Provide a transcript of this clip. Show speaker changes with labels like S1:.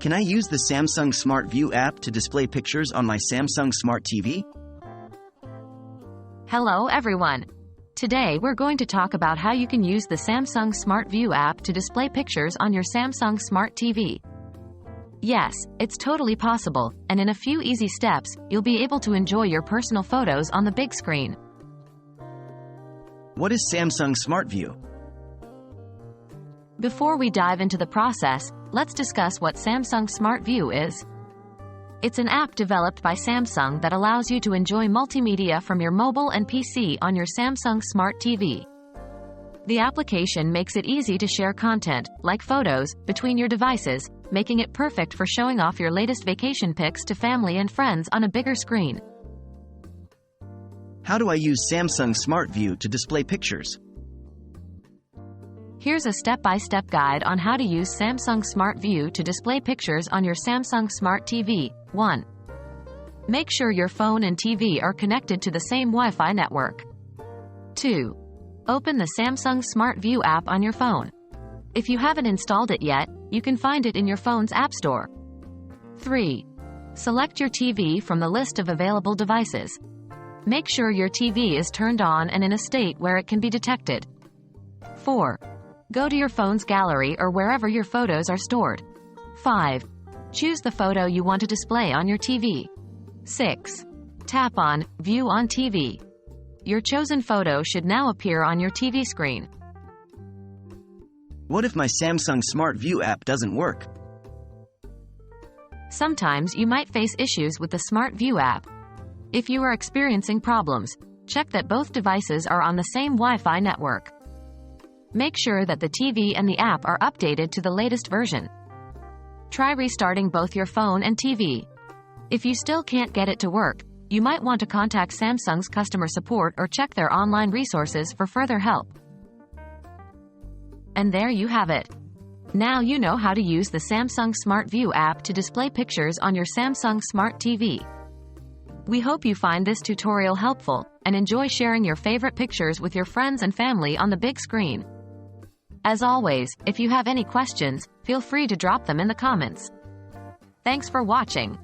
S1: Can I use the Samsung Smart View app to display pictures on my Samsung Smart TV?
S2: Hello everyone. Today we're going to talk about how you can use the Samsung Smart View app to display pictures on your Samsung Smart TV. Yes, it's totally possible, and in a few easy steps, you'll be able to enjoy your personal photos on the big screen.
S1: What is Samsung Smart View?
S2: Before we dive into the process, let's discuss what Samsung Smart View is. It's an app developed by Samsung that allows you to enjoy multimedia from your mobile and PC on your Samsung Smart TV. The application makes it easy to share content, like photos, between your devices, making it perfect for showing off your latest vacation pics to family and friends on a bigger screen.
S1: How do I use Samsung Smart View to display pictures?
S2: Here's a step-by-step guide on how to use Samsung Smart View to display pictures on your Samsung Smart TV. 1. Make sure your phone and TV are connected to the same Wi-Fi network. 2. Open the Samsung Smart View app on your phone. If you haven't installed it yet, you can find it in your phone's App Store. 3. Select your TV from the list of available devices. Make sure your TV is turned on and in a state where it can be detected. 4. Go to your phone's gallery or wherever your photos are stored. 5. Choose the photo you want to display on your TV. 6. Tap on View on TV. Your chosen photo should now appear on your TV screen.
S1: What if my Samsung Smart View app doesn't work?
S2: Sometimes you might face issues with the Smart View app. If you are experiencing problems, check that both devices are on the same Wi-Fi network. Make sure that the TV and the app are updated to the latest version. Try restarting both your phone and TV. If you still can't get it to work, you might want to contact Samsung's customer support or check their online resources for further help. And there you have it. Now you know how to use the Samsung Smart View app to display pictures on your Samsung Smart TV. We hope you find this tutorial helpful and enjoy sharing your favorite pictures with your friends and family on the big screen. As always, if you have any questions, feel free to drop them in the comments. Thanks for watching.